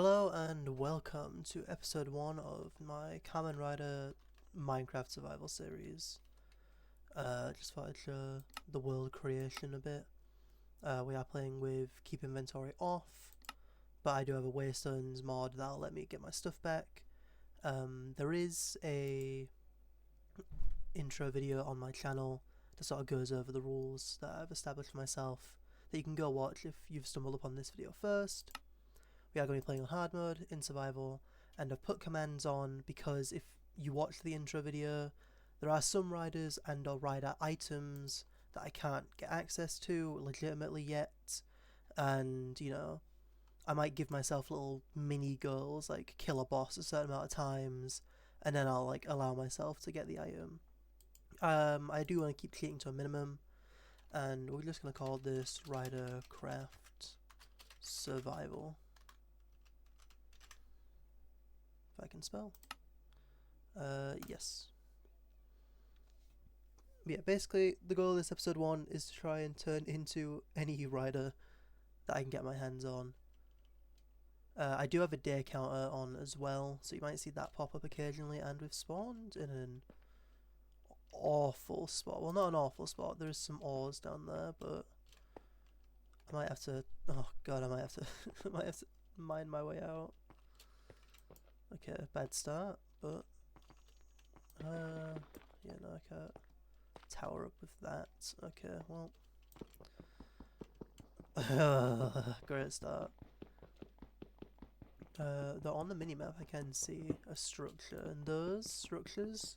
Hello and welcome to episode 1 of my Kamen Rider Minecraft survival series. Just thought I'd show the world creation a bit. We are playing with keep inventory off, but I do have a Waystones mod that'll let me get my stuff back. There is a intro video on my channel that sort of goes over the rules that I've established for myself that you can go watch if you've stumbled upon this video first. We are going to be playing on hard mode, in survival, and I've put commands on because if you watch the intro video, there are some riders and or rider items that I can't get access to legitimately yet, and you know, I might give myself little mini goals like kill a boss a certain amount of times, and then I'll like allow myself to get the item. I do want to keep cheating to a minimum, and we're just going to call this Rider Craft Survival. If I can spell. Yes. Yeah, basically the goal of this episode 1 is to try and turn into any rider that I can get my hands on. I do have a day counter on as well, so you might see that pop up occasionally, and we've spawned in an awful spot. Well, not an awful spot, there's some ores down there, but I might have to, oh god, I might have to, I might have to mine my way out. Okay, bad start, but yeah, no, I can't tower up with that. Okay, well, great start. Though on the minimap I can see a structure, and those structures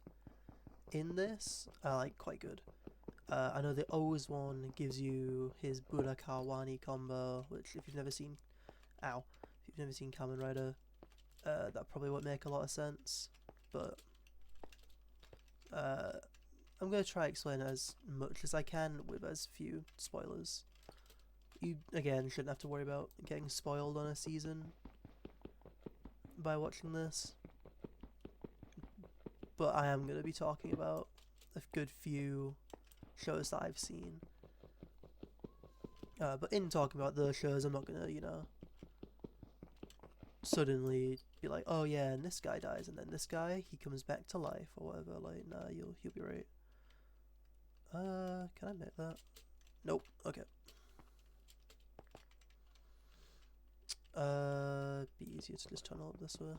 in this are like quite good. I know the O's one gives you his Burakawani combo, which if you've never seen, if you've never seen Kamen Rider, that probably won't make a lot of sense, but I'm going to try explain it as much as I can with as few spoilers. You, again, shouldn't have to worry about getting spoiled on a season by watching this, but I am going to be talking about a good few shows that I've seen. But in talking about those shows, I'm not going to, you know, suddenly be like, oh yeah, and this guy dies, and then this guy, he comes back to life, or whatever. Like, nah, you'll be right. Can I make that? Nope. Okay. Be easier to just tunnel up this way.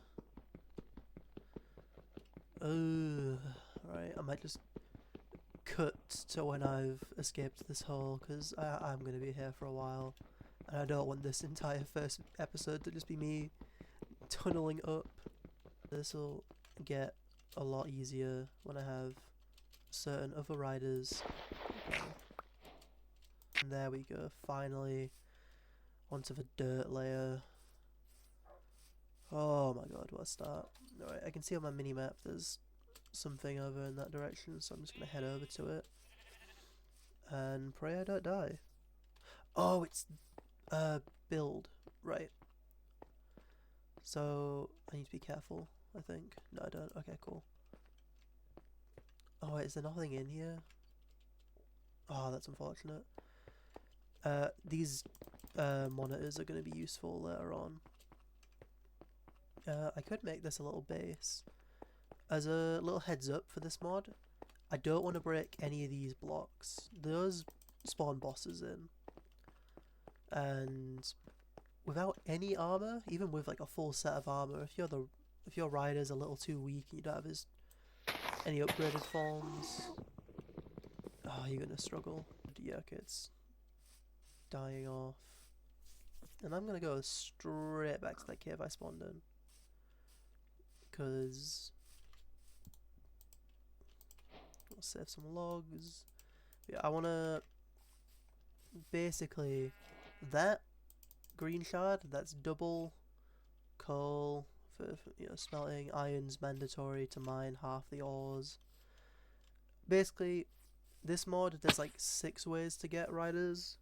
Right, I might just cut to when I've escaped this hole, because I'm going to be here for a while, and I don't want this entire first episode to just be me tunneling up. This will get a lot easier when I have certain other riders. And there we go, finally onto the dirt layer. Oh my god, what a start. Alright, I can see on my minimap there's something over in that direction, so I'm just going to head over to it and pray I don't die. Oh, it's build, right. So I need to be careful, I think. No, I don't. Okay, cool. Oh wait, is there nothing in here? Oh, that's unfortunate. These monitors are going to be useful later on. I could make this a little base. As a little heads up for this mod, I don't want to break any of these blocks. Those spawn bosses in. And without any armor, even with like a full set of armor, if your rider's a little too weak and you don't have any upgraded forms, oh, you're gonna struggle. Yeah, okay, it's dying off. And I'm gonna go straight back to that cave I spawned in, because I'll save some logs. Yeah, I wanna basically that green shard, that's double coal for you know, smelting. Iron's mandatory to mine half the ores. Basically, this mod, there's like 6 ways to get riders.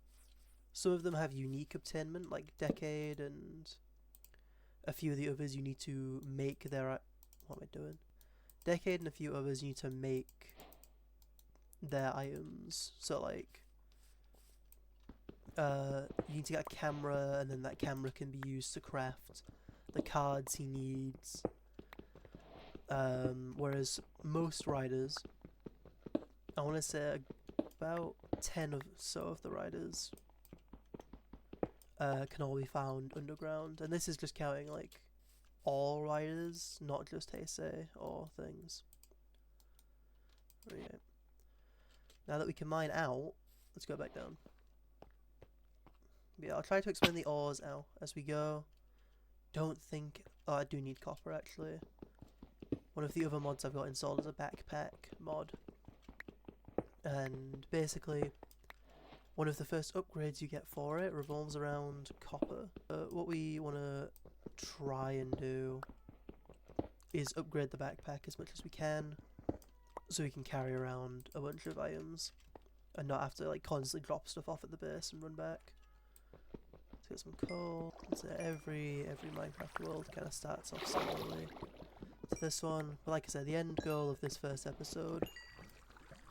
Some of them have unique obtainment, like Decade, and a few of the others you need to make their... What am I doing? Decade and a few others you need to make their items. So like, you need to get a camera, and then that camera can be used to craft the cards he needs. Whereas most riders, I want to say about 10 of so of the riders can all be found underground, and this is just counting like all riders, not just Heisei or things. Right. Now that we can mine out, let's go back down. Yeah, I'll try to explain the ores out as we go. Don't think... Oh, I do need copper actually. One of the other mods I've got installed is a backpack mod. And basically, one of the first upgrades you get for it revolves around copper. What we want to try and do is upgrade the backpack as much as we can, so we can carry around a bunch of items and not have to like constantly drop stuff off at the base and run back. Let's get some coal. So every Minecraft world kind of starts off similarly to this one. But like I said, the end goal of this first episode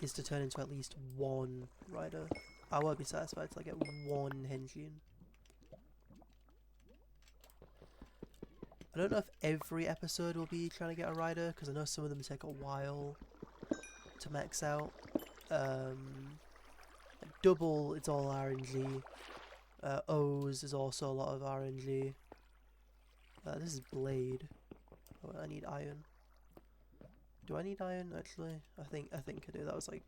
is to turn into at least one rider. I won't be satisfied till I get one henshin. I don't know if every episode will be trying to get a rider, because I know some of them take a while to max out. Double, it's all RNG. O's is also a lot of RNG. This is blade. Oh, I need iron. Do I need iron actually? I think I do. That was like,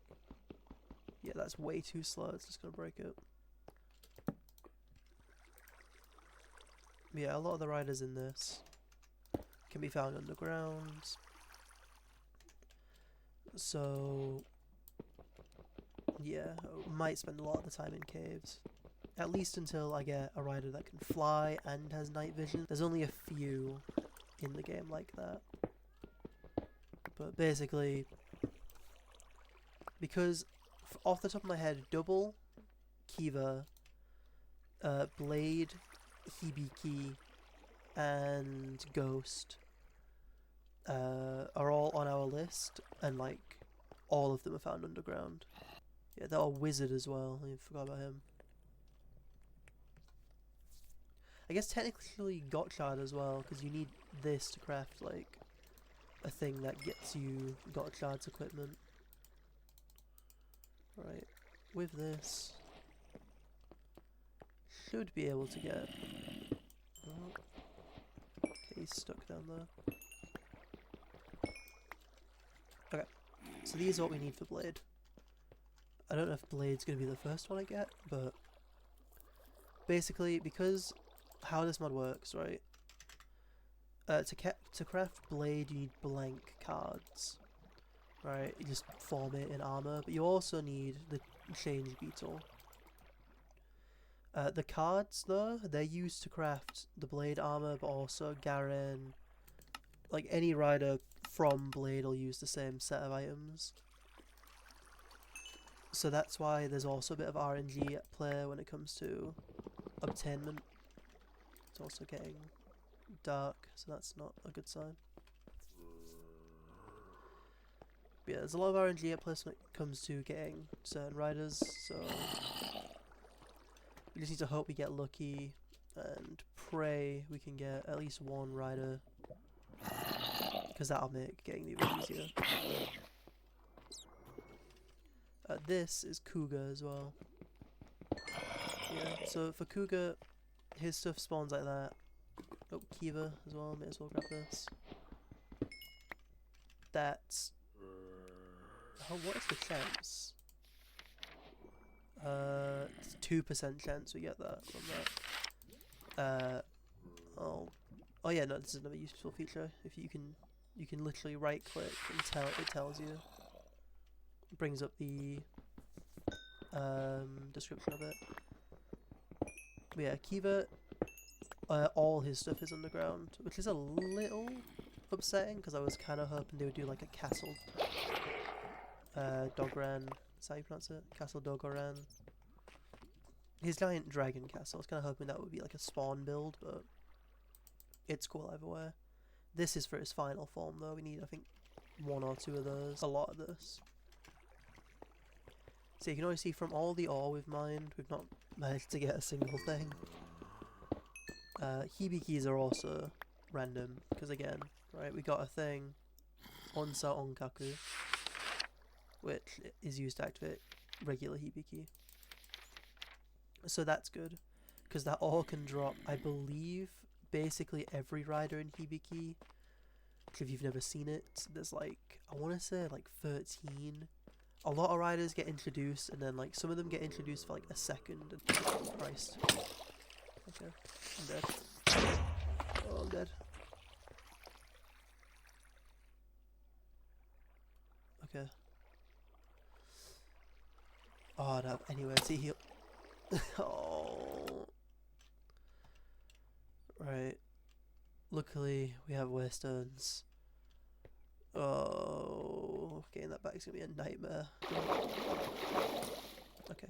yeah, that's way too slow. It's just gonna break it. Yeah, a lot of the riders in this can be found underground. So yeah, I might spend a lot of the time in caves. At least until I get a rider that can fly and has night vision. There's only a few in the game like that. But basically, because off the top of my head, Double, Kiva, Blade, Hibiki, and Ghost are all on our list, and like all of them are found underground. Yeah, they're all Wizard as well. I forgot about him. I guess technically Gotchard as well, because you need this to craft like a thing that gets you Gotchard's equipment. Right, with this, should be able to get... Oh. Okay, he's stuck down there. Okay, so these are what we need for Blade. I don't know if Blade's going to be the first one I get, but basically, because how this mod works, right? To craft Blade, you need blank cards, right? You just form it in armor, but you also need the change beetle. The cards, though, they're used to craft the Blade armor, but also Garen, like any rider from Blade will use the same set of items. So that's why there's also a bit of RNG at play when it comes to obtainment. It's also getting dark, so that's not a good sign. But yeah, there's a lot of RNG at play when it comes to getting certain riders, so we just need to hope we get lucky and pray we can get at least one rider, because that'll make getting even easier. This is Cougar as well. Yeah, so for Cougar, his stuff spawns like that. Oh, Kiva as well, may as well grab this. That's... Oh, what is the chance? It's 2% chance we get that from that. Oh yeah, no, this is another useful feature. If you can literally right click and it tells you. It brings up the description of it. But yeah, Kiva, all his stuff is underground, which is a little upsetting because I was kind of hoping they would do like a castle Dogran. Is that how you pronounce it? Castle Dogoran. His giant dragon castle. I was kind of hoping that would be like a spawn build, but it's cool either way. This is for his final form though. We need, I think, 1 or 2 of those. A lot of this. So you can always see from all the ore we've mined, we've not managed to get a single thing. Hibikis are also random, because again, right, we got a thing, Onsa Onkaku, which is used to activate regular Hibiki. So that's good, because that all can drop, I believe, basically every rider in Hibiki. If you've never seen it, there's like, I want to say like 13. A lot of riders get introduced, and then like some of them get introduced for like a second. And Christ. Okay, I'm dead. Oh, I'm dead. Okay. Oh, no. Anyway, see heal. Oh. Right. Luckily, we have Waystones. Oh, getting that back is gonna be a nightmare. Okay.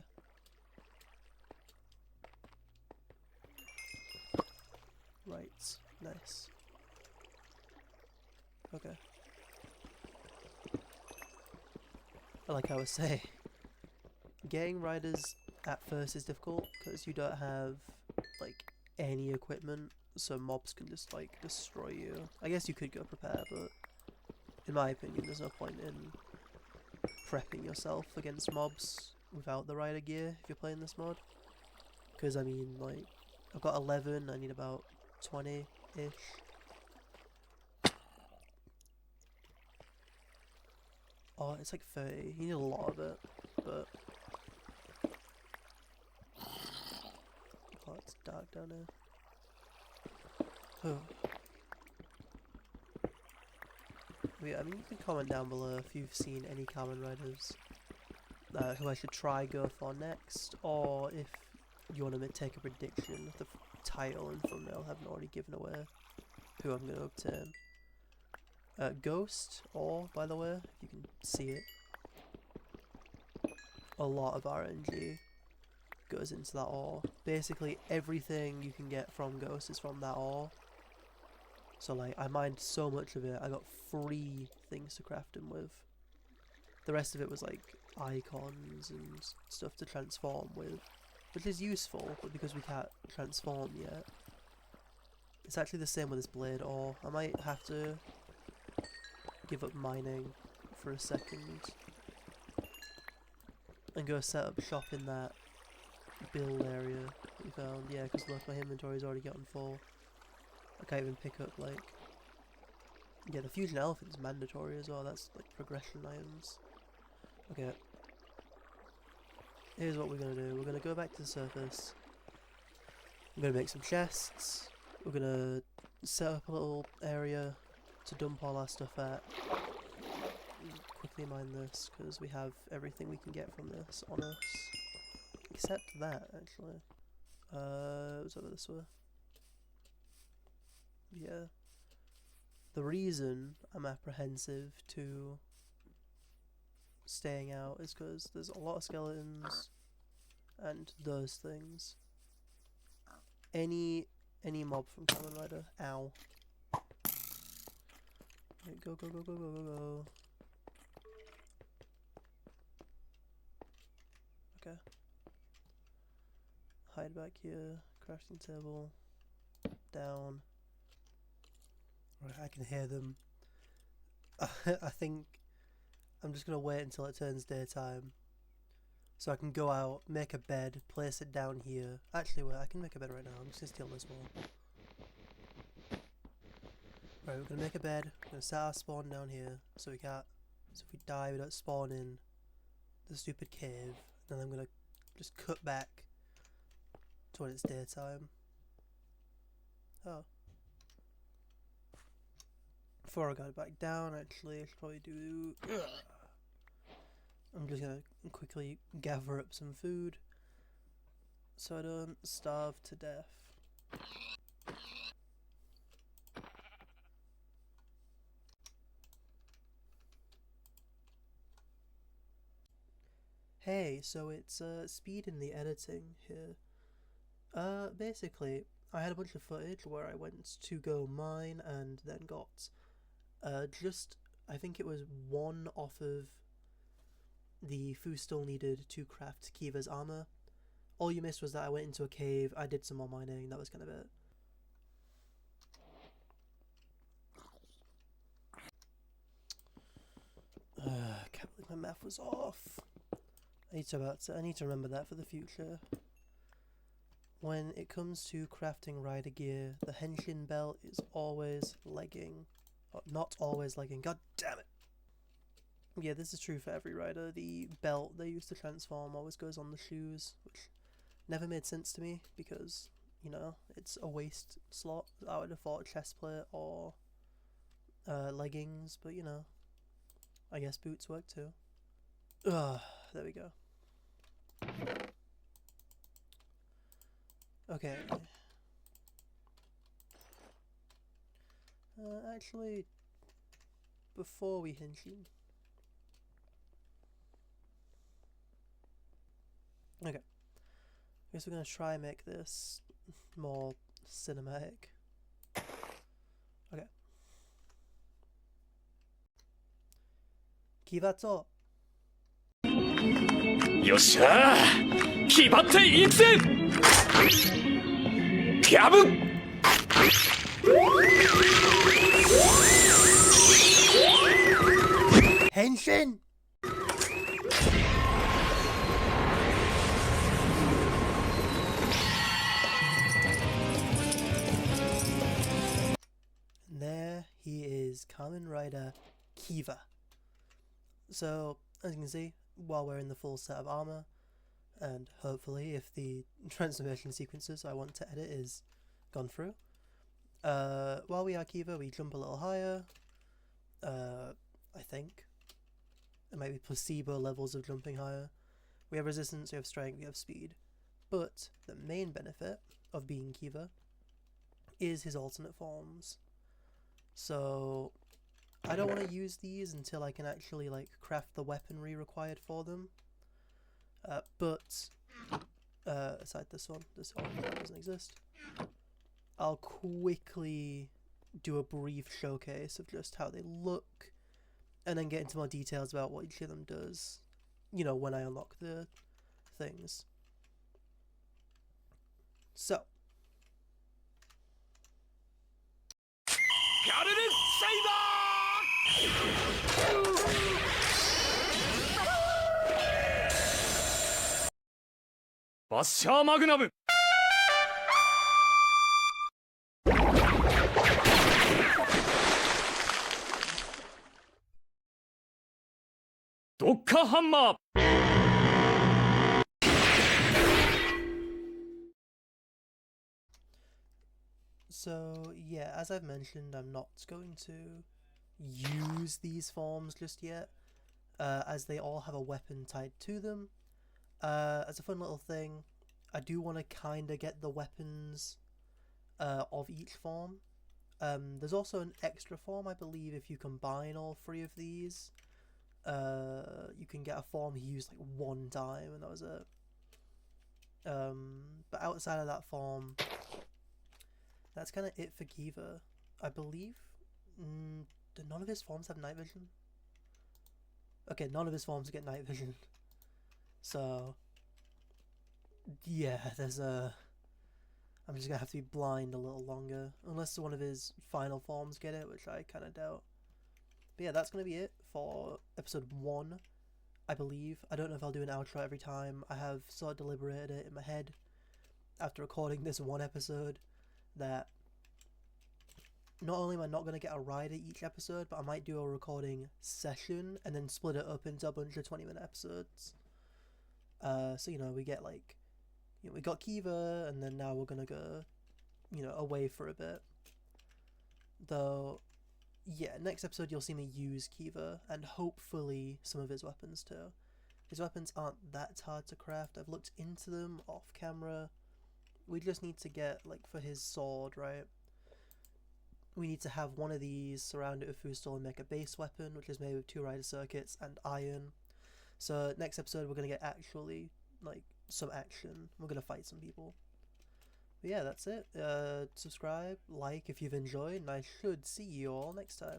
Right. Nice. Okay. Like I was saying, getting riders at first is difficult because you don't have like any equipment, so mobs can just like destroy you. I guess you could go prepare, but in my opinion, there's no point in prepping yourself against mobs without the rider gear if you're playing this mod. Because I mean, like, I've got 11, I need about 20-ish. Oh, it's like 30. You need a lot of it, but... Oh, it's dark down here. Oh. Yeah, I mean, you can comment down below if you've seen any Kamen riders who I should try go for next, or if you want to take a prediction if the title and thumbnail haven't already given away who I'm going to obtain. Ghost, or, by the way, if you can see it, a lot of RNG goes into that ore. Basically everything you can get from Ghost is from that ore. So like, I mined so much of it, I got 3 things to craft him with. The rest of it was like icons and stuff to transform with, which is useful, but because we can't transform yet, it's actually the same with this blade ore. I might have to give up mining for a second and go set up shop in that build area that we found. Yeah, because look, my inventory's already gotten full. I can't even pick up, like... Yeah, the fusion elephant's mandatory as well. That's like progression items. Okay. Here's what we're gonna do. We're gonna go back to the surface. I'm gonna make some chests. We're gonna set up a little area to dump all our stuff at. Quickly mine this, because we have everything we can get from this on us. Except that, actually. It was over this way. Yeah. The reason I'm apprehensive to staying out is because there's a lot of skeletons and those things. Any mob from Kamen Rider. Ow. Right, go, go, go, go, go, go, go. Okay. Hide back here. Crafting table. Down. Right, I can hear them. I think I'm just gonna wait until it turns daytime, so I can go out, make a bed, place it down here. Actually, wait, I can make a bed right now. I'm just gonna steal this wall. Right, we're gonna make a bed. We're gonna set our spawn down here, so we can't. So if we die, we don't spawn in the stupid cave. Then I'm gonna just cut back to when it's daytime. Oh. Before I go back down, actually, I should probably do... I'm just gonna quickly gather up some food so I don't starve to death. Hey, so it's speed in the editing here. Basically, I had a bunch of footage where I went to go mine and then got just, I think it was 1 off of the food still needed to craft Kiva's armor. All you missed was that I went into a cave, I did some more mining, that was kind of it. math was off. I need to remember that for the future. When it comes to crafting rider gear, the henshin belt is always legging. Oh, not always legging, god damn it! Yeah, this is true for every rider. The belt they use to transform always goes on the shoes, which never made sense to me because, you know, it's a waist slot. I would have thought chest plate or leggings, but you know, I guess boots work too. Ugh, there we go. Okay. Actually, before we henshin. Okay. I guess we're gonna try and make this more cinematic. Okay. Kivato! よっしゃー気張っていくぜキャブ Henshin! And there he is, Kamen Rider Kiva. So, as you can see, while wearing the full set of armor, and hopefully if the transformation sequences I want to edit is gone through, while we are Kiva, we jump a little higher, I think. It might be placebo levels of jumping higher. We have resistance, we have strength, we have speed. But the main benefit of being Kiva is his alternate forms. So I don't want to use these until I can actually like craft the weaponry required for them. But aside this one doesn't exist. I'll quickly do a brief showcase of just how they look, and then get into more details about what each of them does, you know, when I unlock the things. So. Basha Magnum! Dokka Hammer! So yeah, as I've mentioned, I'm not going to use these forms just yet, as they all have a weapon tied to them. As a fun little thing, I do want to kind of get the weapons of each form. There's also an extra form, I believe, if you combine all three of these. You can get a form he used like one time, and that was it. But outside of that form, that's kind of it for Kiva, I believe. Do none of his forms have night vision? Okay, none of his forms get night vision. So, yeah, there's a... I'm just gonna have to be blind a little longer, unless one of his final forms get it, which I kind of doubt. But yeah, that's gonna be it for episode 1, I believe. I don't know if I'll do an outro every time. I have sort of deliberated it in my head after recording this one episode that not only am I not going to get a rider each episode, but I might do a recording session and then split it up into a bunch of 20-minute episodes. So, you know, we get like, you know, we got Kiva, and then now we're going to go, you know, away for a bit. Though, yeah, next episode you'll see me use Kiva, and hopefully some of his weapons too. His weapons aren't that hard to craft. I've looked into them off camera. We just need to get, like, for his sword, right? We need to have one of these, surround it with Foostal, and make a base weapon, which is made with 2 rider circuits and iron. So next episode we're going to get actually, like, some action. We're going to fight some people. But yeah, that's it. Subscribe, like if you've enjoyed, and I should see you all next time.